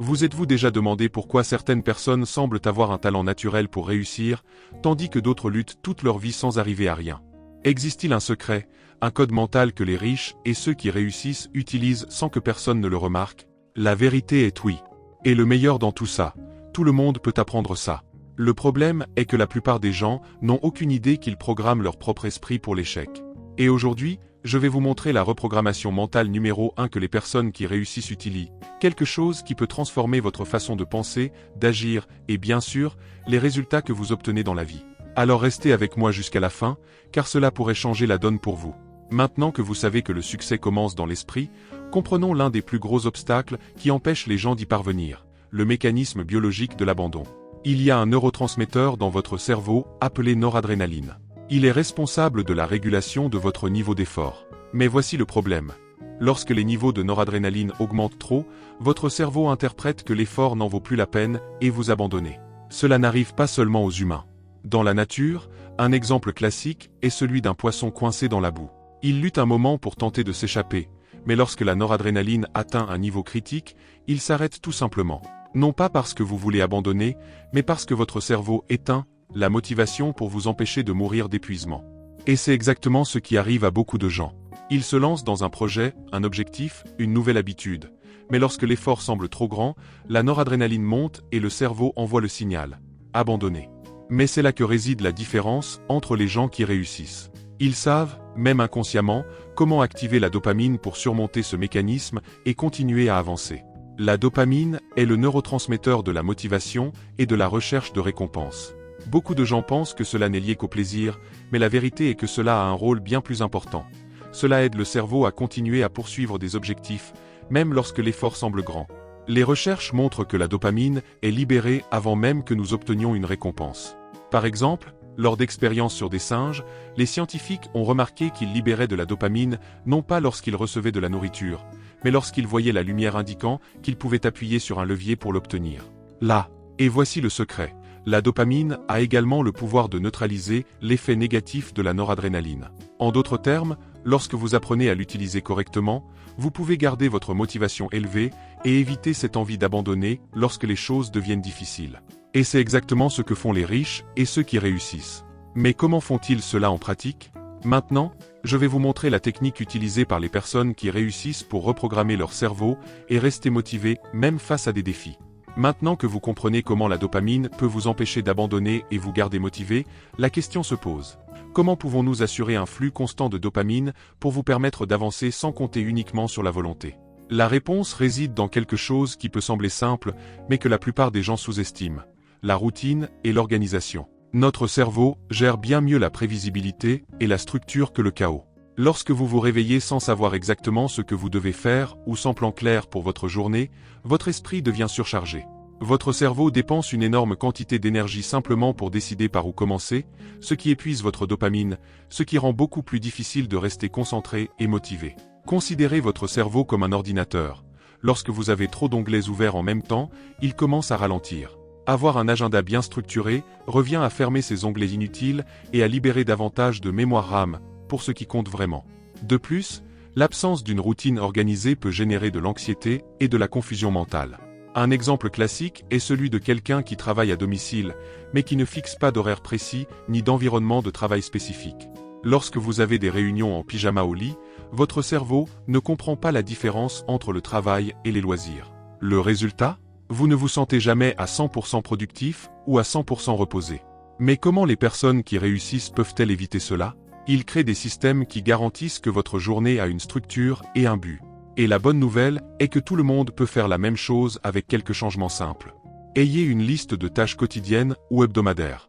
Vous êtes-vous déjà demandé pourquoi certaines personnes semblent avoir un talent naturel pour réussir, tandis que d'autres luttent toute leur vie sans arriver à rien? Existe-t-il un secret, un code mental que les riches et ceux qui réussissent utilisent sans que personne ne le remarque? La vérité est oui. Et le meilleur dans tout ça, tout le monde peut apprendre ça. Le problème est que la plupart des gens n'ont aucune idée qu'ils programment leur propre esprit pour l'échec. Et aujourd'hui, je vais vous montrer la reprogrammation mentale numéro 1 que les personnes qui réussissent utilisent, quelque chose qui peut transformer votre façon de penser, d'agir, et bien sûr, les résultats que vous obtenez dans la vie. Alors restez avec moi jusqu'à la fin, car cela pourrait changer la donne pour vous. Maintenant que vous savez que le succès commence dans l'esprit, comprenons l'un des plus gros obstacles qui empêchent les gens d'y parvenir, le mécanisme biologique de l'abandon. Il y a un neurotransmetteur dans votre cerveau, appelé noradrénaline. Il est responsable de la régulation de votre niveau d'effort. Mais voici le problème. Lorsque les niveaux de noradrénaline augmentent trop, votre cerveau interprète que l'effort n'en vaut plus la peine et vous abandonnez. Cela n'arrive pas seulement aux humains. Dans la nature, un exemple classique est celui d'un poisson coincé dans la boue. Il lutte un moment pour tenter de s'échapper, mais lorsque la noradrénaline atteint un niveau critique, il s'arrête tout simplement. Non pas parce que vous voulez abandonner, mais parce que votre cerveau éteint la motivation pour vous empêcher de mourir d'épuisement. Et c'est exactement ce qui arrive à beaucoup de gens. Ils se lancent dans un projet, un objectif, une nouvelle habitude. Mais lorsque l'effort semble trop grand, la noradrénaline monte et le cerveau envoie le signal. Abandonner. Mais c'est là que réside la différence entre les gens qui réussissent. Ils savent, même inconsciemment, comment activer la dopamine pour surmonter ce mécanisme et continuer à avancer. La dopamine est le neurotransmetteur de la motivation et de la recherche de récompense. Beaucoup de gens pensent que cela n'est lié qu'au plaisir, mais la vérité est que cela a un rôle bien plus important. Cela aide le cerveau à continuer à poursuivre des objectifs, même lorsque l'effort semble grand. Les recherches montrent que la dopamine est libérée avant même que nous obtenions une récompense. Par exemple, lors d'expériences sur des singes, les scientifiques ont remarqué qu'ils libéraient de la dopamine non pas lorsqu'ils recevaient de la nourriture, mais lorsqu'ils voyaient la lumière indiquant qu'ils pouvaient appuyer sur un levier pour l'obtenir. Là, et voici le secret. La dopamine a également le pouvoir de neutraliser l'effet négatif de la noradrénaline. En d'autres termes, lorsque vous apprenez à l'utiliser correctement, vous pouvez garder votre motivation élevée et éviter cette envie d'abandonner lorsque les choses deviennent difficiles. Et c'est exactement ce que font les riches et ceux qui réussissent. Mais comment font-ils cela en pratique? Maintenant, je vais vous montrer la technique utilisée par les personnes qui réussissent pour reprogrammer leur cerveau et rester motivés même face à des défis. Maintenant que vous comprenez comment la dopamine peut vous empêcher d'abandonner et vous garder motivé, la question se pose. Comment pouvons-nous assurer un flux constant de dopamine pour vous permettre d'avancer sans compter uniquement sur la volonté? La réponse réside dans quelque chose qui peut sembler simple, mais que la plupart des gens sous-estiment. La routine et l'organisation. Notre cerveau gère bien mieux la prévisibilité et la structure que le chaos. Lorsque vous vous réveillez sans savoir exactement ce que vous devez faire ou sans plan clair pour votre journée, votre esprit devient surchargé. Votre cerveau dépense une énorme quantité d'énergie simplement pour décider par où commencer, ce qui épuise votre dopamine, ce qui rend beaucoup plus difficile de rester concentré et motivé. Considérez votre cerveau comme un ordinateur. Lorsque vous avez trop d'onglets ouverts en même temps, il commence à ralentir. Avoir un agenda bien structuré revient à fermer ces onglets inutiles et à libérer davantage de mémoire RAM, pour ce qui compte vraiment. De plus, l'absence d'une routine organisée peut générer de l'anxiété et de la confusion mentale. Un exemple classique est celui de quelqu'un qui travaille à domicile, mais qui ne fixe pas d'horaire précis ni d'environnement de travail spécifique. Lorsque vous avez des réunions en pyjama au lit, votre cerveau ne comprend pas la différence entre le travail et les loisirs. Le résultat? Vous ne vous sentez jamais à 100% productif ou à 100% reposé. Mais comment les personnes qui réussissent peuvent-elles éviter cela? Ils créent des systèmes qui garantissent que votre journée a une structure et un but. Et la bonne nouvelle est que tout le monde peut faire la même chose avec quelques changements simples. Ayez une liste de tâches quotidiennes ou hebdomadaires.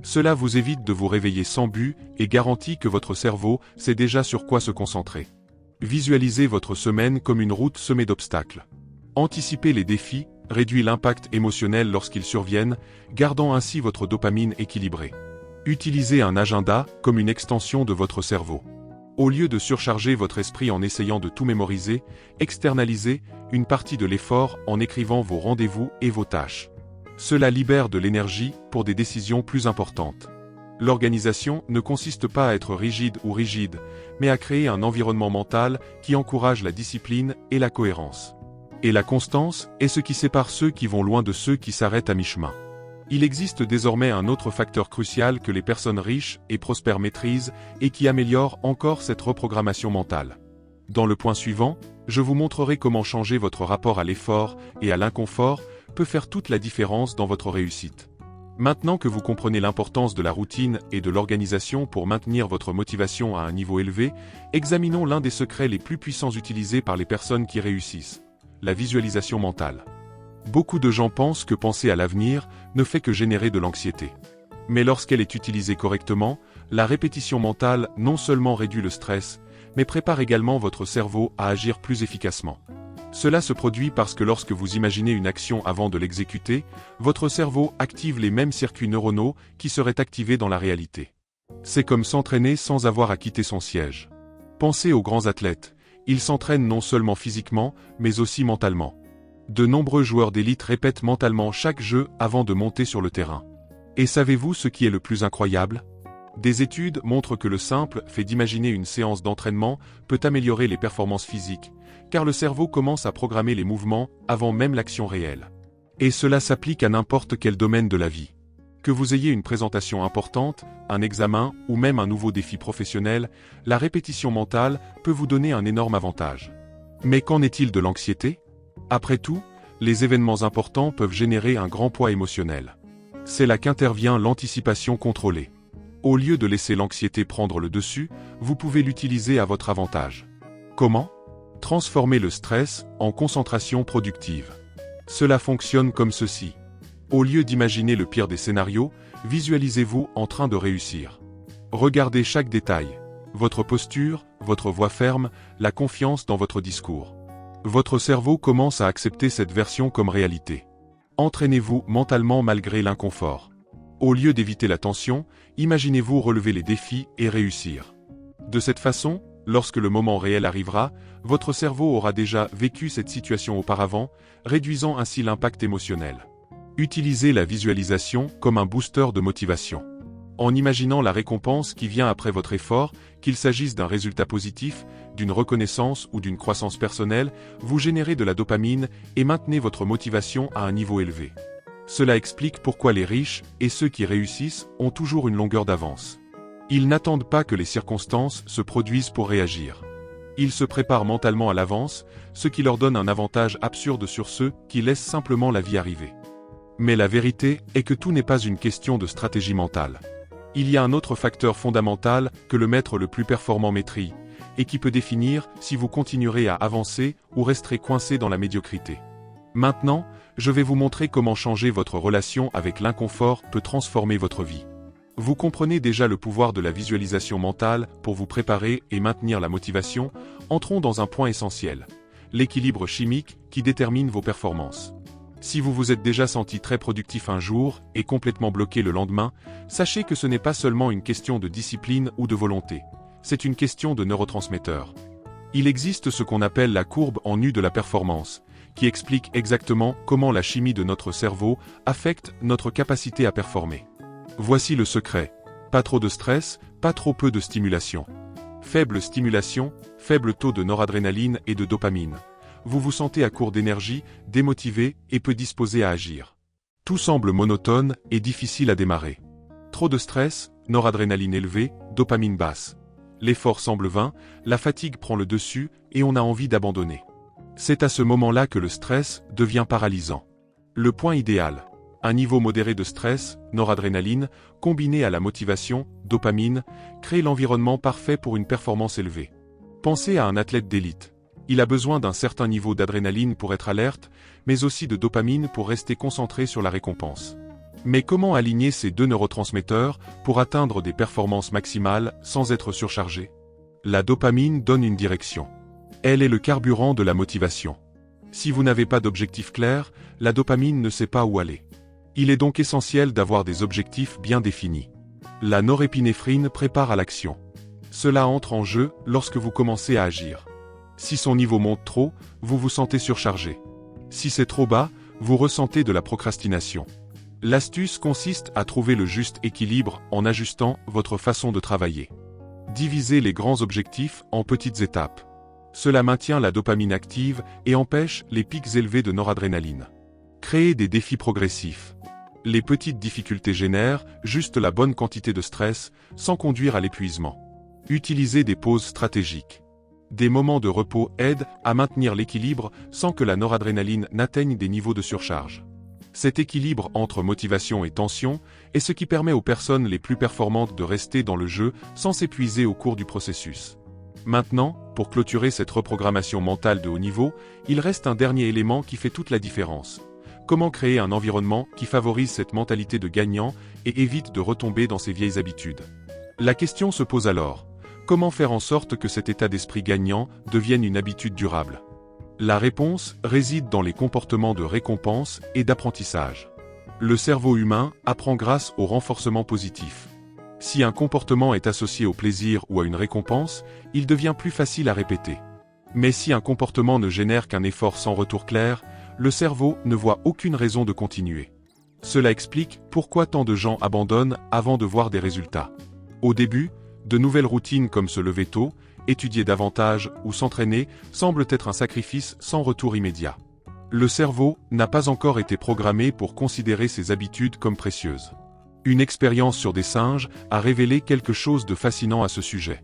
Cela vous évite de vous réveiller sans but et garantit que votre cerveau sait déjà sur quoi se concentrer. Visualisez votre semaine comme une route semée d'obstacles. Anticipez les défis, réduisez l'impact émotionnel lorsqu'ils surviennent, gardant ainsi votre dopamine équilibrée. Utilisez un agenda comme une extension de votre cerveau. Au lieu de surcharger votre esprit en essayant de tout mémoriser, externalisez une partie de l'effort en écrivant vos rendez-vous et vos tâches. Cela libère de l'énergie pour des décisions plus importantes. L'organisation ne consiste pas à être rigide ou rigide, mais à créer un environnement mental qui encourage la discipline et la cohérence. Et la constance est ce qui sépare ceux qui vont loin de ceux qui s'arrêtent à mi-chemin. Il existe désormais un autre facteur crucial que les personnes riches et prospères maîtrisent et qui améliore encore cette reprogrammation mentale. Dans le point suivant, je vous montrerai comment changer votre rapport à l'effort et à l'inconfort peut faire toute la différence dans votre réussite. Maintenant que vous comprenez l'importance de la routine et de l'organisation pour maintenir votre motivation à un niveau élevé, examinons l'un des secrets les plus puissants utilisés par les personnes qui réussissent, la visualisation mentale. Beaucoup de gens pensent que penser à l'avenir ne fait que générer de l'anxiété. Mais lorsqu'elle est utilisée correctement, la répétition mentale non seulement réduit le stress, mais prépare également votre cerveau à agir plus efficacement. Cela se produit parce que lorsque vous imaginez une action avant de l'exécuter, votre cerveau active les mêmes circuits neuronaux qui seraient activés dans la réalité. C'est comme s'entraîner sans avoir à quitter son siège. Pensez aux grands athlètes, ils s'entraînent non seulement physiquement, mais aussi mentalement. De nombreux joueurs d'élite répètent mentalement chaque jeu avant de monter sur le terrain. Et savez-vous ce qui est le plus incroyable ? Des études montrent que le simple fait d'imaginer une séance d'entraînement peut améliorer les performances physiques, car le cerveau commence à programmer les mouvements avant même l'action réelle. Et cela s'applique à n'importe quel domaine de la vie. Que vous ayez une présentation importante, un examen ou même un nouveau défi professionnel, la répétition mentale peut vous donner un énorme avantage. Mais qu'en est-il de l'anxiété ? Après tout, les événements importants peuvent générer un grand poids émotionnel. C'est là qu'intervient l'anticipation contrôlée. Au lieu de laisser l'anxiété prendre le dessus, vous pouvez l'utiliser à votre avantage. Comment ? Transformer le stress en concentration productive. Cela fonctionne comme ceci. Au lieu d'imaginer le pire des scénarios, visualisez-vous en train de réussir. Regardez chaque détail. Votre posture, votre voix ferme, la confiance dans votre discours. Votre cerveau commence à accepter cette version comme réalité. Entraînez-vous mentalement malgré l'inconfort. Au lieu d'éviter la tension, imaginez-vous relever les défis et réussir. De cette façon, lorsque le moment réel arrivera, votre cerveau aura déjà vécu cette situation auparavant, réduisant ainsi l'impact émotionnel. Utilisez la visualisation comme un booster de motivation. En imaginant la récompense qui vient après votre effort, qu'il s'agisse d'un résultat positif, d'une reconnaissance ou d'une croissance personnelle, vous générez de la dopamine et maintenez votre motivation à un niveau élevé. Cela explique pourquoi les riches et ceux qui réussissent ont toujours une longueur d'avance. Ils n'attendent pas que les circonstances se produisent pour réagir. Ils se préparent mentalement à l'avance, ce qui leur donne un avantage absurde sur ceux qui laissent simplement la vie arriver. Mais la vérité est que tout n'est pas une question de stratégie mentale. Il y a un autre facteur fondamental que le maître le plus performant maîtrise, et qui peut définir si vous continuerez à avancer ou resterez coincé dans la médiocrité. Maintenant, je vais vous montrer comment changer votre relation avec l'inconfort peut transformer votre vie. Vous comprenez déjà le pouvoir de la visualisation mentale pour vous préparer et maintenir la motivation. Entrons dans un point essentiel, l'équilibre chimique qui détermine vos performances. Si vous vous êtes déjà senti très productif un jour et complètement bloqué le lendemain, sachez que ce n'est pas seulement une question de discipline ou de volonté, c'est une question de neurotransmetteurs. Il existe ce qu'on appelle la courbe en U de la performance, qui explique exactement comment la chimie de notre cerveau affecte notre capacité à performer. Voici le secret. Pas trop de stress, pas trop peu de stimulation. Faible stimulation, faible taux de noradrénaline et de dopamine. Vous vous sentez à court d'énergie, démotivé et peu disposé à agir. Tout semble monotone et difficile à démarrer. Trop de stress, noradrénaline élevée, dopamine basse. L'effort semble vain, la fatigue prend le dessus et on a envie d'abandonner. C'est à ce moment-là que le stress devient paralysant. Le point idéal. Un niveau modéré de stress, noradrénaline, combiné à la motivation, dopamine, crée l'environnement parfait pour une performance élevée. Pensez à un athlète d'élite. Il a besoin d'un certain niveau d'adrénaline pour être alerte, mais aussi de dopamine pour rester concentré sur la récompense. Mais comment aligner ces deux neurotransmetteurs pour atteindre des performances maximales sans être surchargé ? La dopamine donne une direction. Elle est le carburant de la motivation. Si vous n'avez pas d'objectif clair, la dopamine ne sait pas où aller. Il est donc essentiel d'avoir des objectifs bien définis. La norépinéphrine prépare à l'action. Cela entre en jeu lorsque vous commencez à agir. Si son niveau monte trop, vous vous sentez surchargé. Si c'est trop bas, vous ressentez de la procrastination. L'astuce consiste à trouver le juste équilibre en ajustant votre façon de travailler. Divisez les grands objectifs en petites étapes. Cela maintient la dopamine active et empêche les pics élevés de noradrénaline. Créer des défis progressifs. Les petites difficultés génèrent juste la bonne quantité de stress, sans conduire à l'épuisement. Utilisez des pauses stratégiques. Des moments de repos aident à maintenir l'équilibre sans que la noradrénaline n'atteigne des niveaux de surcharge. Cet équilibre entre motivation et tension est ce qui permet aux personnes les plus performantes de rester dans le jeu sans s'épuiser au cours du processus. Maintenant, pour clôturer cette reprogrammation mentale de haut niveau, il reste un dernier élément qui fait toute la différence. Comment créer un environnement qui favorise cette mentalité de gagnant et évite de retomber dans ses vieilles habitudes? La question se pose alors. Comment faire en sorte que cet état d'esprit gagnant devienne une habitude durable? La réponse réside dans les comportements de récompense et d'apprentissage. Le cerveau humain apprend grâce au renforcement positif. Si un comportement est associé au plaisir ou à une récompense, il devient plus facile à répéter. Mais si un comportement ne génère qu'un effort sans retour clair, le cerveau ne voit aucune raison de continuer. Cela explique pourquoi tant de gens abandonnent avant de voir des résultats. Au début, de nouvelles routines comme se lever tôt, étudier davantage ou s'entraîner semblent être un sacrifice sans retour immédiat. Le cerveau n'a pas encore été programmé pour considérer ces habitudes comme précieuses. Une expérience sur des singes a révélé quelque chose de fascinant à ce sujet.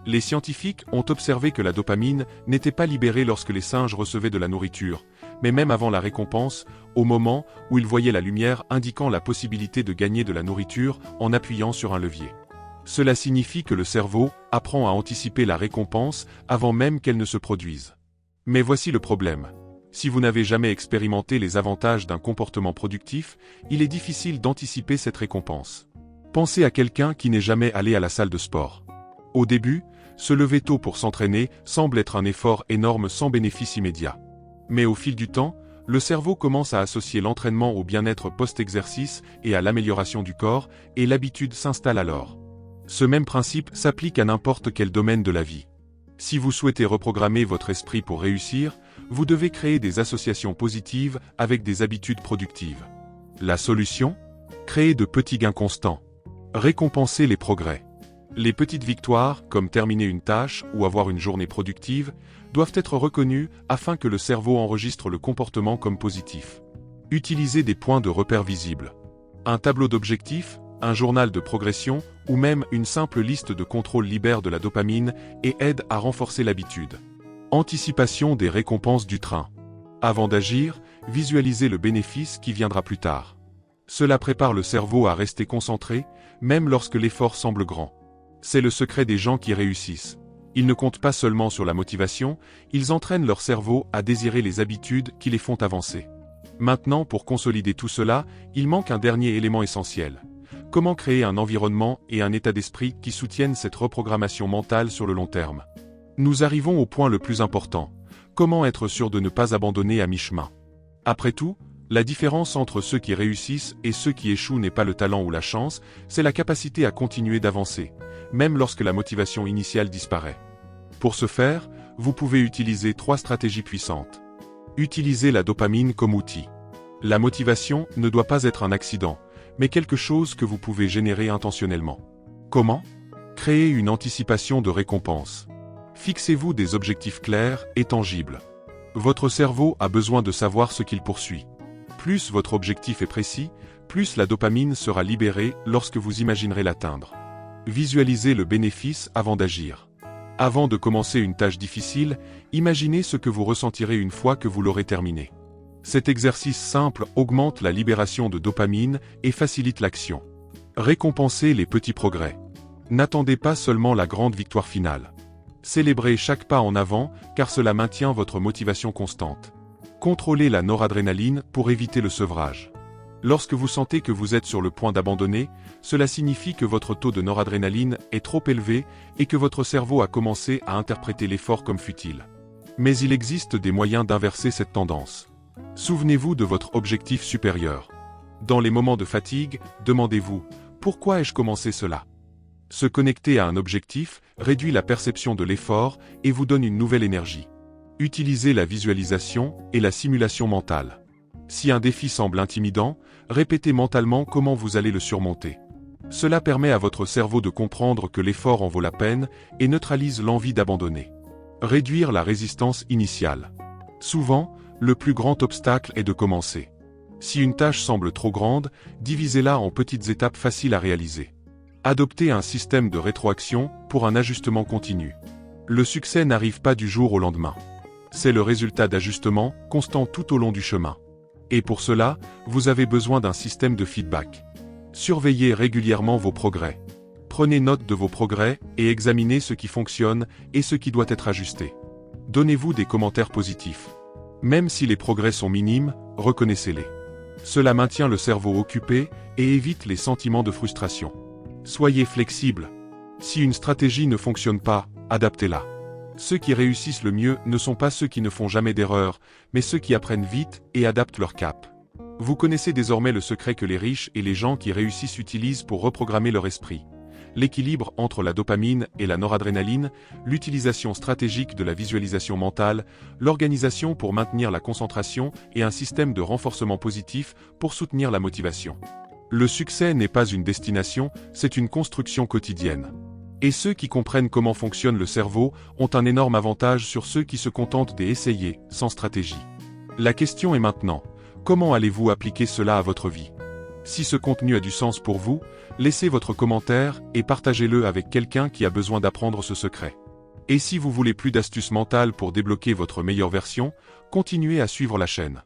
Les scientifiques ont observé que la dopamine n'était pas libérée lorsque les singes recevaient de la nourriture, mais même avant la récompense, au moment où ils voyaient la lumière indiquant la possibilité de gagner de la nourriture en appuyant sur un levier. Cela signifie que le cerveau apprend à anticiper la récompense avant même qu'elle ne se produise. Mais voici le problème. Si vous n'avez jamais expérimenté les avantages d'un comportement productif, il est difficile d'anticiper cette récompense. Pensez à quelqu'un qui n'est jamais allé à la salle de sport. Au début, se lever tôt pour s'entraîner semble être un effort énorme sans bénéfice immédiat. Mais au fil du temps, le cerveau commence à associer l'entraînement au bien-être post-exercice et à l'amélioration du corps, et l'habitude s'installe alors. Ce même principe s'applique à n'importe quel domaine de la vie. Si vous souhaitez reprogrammer votre esprit pour réussir, vous devez créer des associations positives avec des habitudes productives. La solution? Créer de petits gains constants. Récompenser les progrès. Les petites victoires, comme terminer une tâche ou avoir une journée productive, doivent être reconnues afin que le cerveau enregistre le comportement comme positif. Utilisez des points de repère visibles. Un tableau d'objectifs, un journal de progression ou même une simple liste de contrôle libère de la dopamine et aide à renforcer l'habitude. Anticipation des récompenses du train. Avant d'agir, visualisez le bénéfice qui viendra plus tard. Cela prépare le cerveau à rester concentré, même lorsque l'effort semble grand. C'est le secret des gens qui réussissent. Ils ne comptent pas seulement sur la motivation, ils entraînent leur cerveau à désirer les habitudes qui les font avancer. Maintenant, pour consolider tout cela, il manque un dernier élément essentiel. Comment créer un environnement et un état d'esprit qui soutiennent cette reprogrammation mentale sur le long terme? Nous arrivons au point le plus important. Comment être sûr de ne pas abandonner à mi-chemin? Après tout, la différence entre ceux qui réussissent et ceux qui échouent n'est pas le talent ou la chance, c'est la capacité à continuer d'avancer, même lorsque la motivation initiale disparaît. Pour ce faire, vous pouvez utiliser 3 stratégies puissantes. Utilisez la dopamine comme outil. La motivation ne doit pas être un accident, mais quelque chose que vous pouvez générer intentionnellement. Comment? Créez une anticipation de récompense. Fixez-vous des objectifs clairs et tangibles. Votre cerveau a besoin de savoir ce qu'il poursuit. Plus votre objectif est précis, plus la dopamine sera libérée lorsque vous imaginerez l'atteindre. Visualisez le bénéfice avant d'agir. Avant de commencer une tâche difficile, imaginez ce que vous ressentirez une fois que vous l'aurez terminé. Cet exercice simple augmente la libération de dopamine et facilite l'action. Récompensez les petits progrès. N'attendez pas seulement la grande victoire finale. Célébrez chaque pas en avant, car cela maintient votre motivation constante. Contrôlez la noradrénaline pour éviter le sevrage. Lorsque vous sentez que vous êtes sur le point d'abandonner, cela signifie que votre taux de noradrénaline est trop élevé et que votre cerveau a commencé à interpréter l'effort comme futile. Mais il existe des moyens d'inverser cette tendance. Souvenez-vous de votre objectif supérieur. Dans les moments de fatigue, demandez-vous « Pourquoi ai-je commencé cela ?» Se connecter à un objectif réduit la perception de l'effort et vous donne une nouvelle énergie. Utilisez la visualisation et la simulation mentale. Si un défi semble intimidant, répétez mentalement comment vous allez le surmonter. Cela permet à votre cerveau de comprendre que l'effort en vaut la peine et neutralise l'envie d'abandonner. Réduire la résistance initiale. Souvent, le plus grand obstacle est de commencer. Si une tâche semble trop grande, divisez-la en petites étapes faciles à réaliser. Adoptez un système de rétroaction pour un ajustement continu. Le succès n'arrive pas du jour au lendemain. C'est le résultat d'ajustements constants tout au long du chemin. Et pour cela, vous avez besoin d'un système de feedback. Surveillez régulièrement vos progrès. Prenez note de vos progrès et examinez ce qui fonctionne et ce qui doit être ajusté. Donnez-vous des commentaires positifs. Même si les progrès sont minimes, reconnaissez-les. Cela maintient le cerveau occupé et évite les sentiments de frustration. Soyez flexible. Si une stratégie ne fonctionne pas, adaptez-la. Ceux qui réussissent le mieux ne sont pas ceux qui ne font jamais d'erreur, mais ceux qui apprennent vite et adaptent leur cap. Vous connaissez désormais le secret que les riches et les gens qui réussissent utilisent pour reprogrammer leur esprit. L'équilibre entre la dopamine et la noradrénaline, l'utilisation stratégique de la visualisation mentale, l'organisation pour maintenir la concentration et un système de renforcement positif pour soutenir la motivation. Le succès n'est pas une destination, c'est une construction quotidienne. Et ceux qui comprennent comment fonctionne le cerveau ont un énorme avantage sur ceux qui se contentent d'essayer, sans stratégie. La question est maintenant, comment allez-vous appliquer cela à votre vie ? Si ce contenu a du sens pour vous, laissez votre commentaire et partagez-le avec quelqu'un qui a besoin d'apprendre ce secret. Et si vous voulez plus d'astuces mentales pour débloquer votre meilleure version, continuez à suivre la chaîne.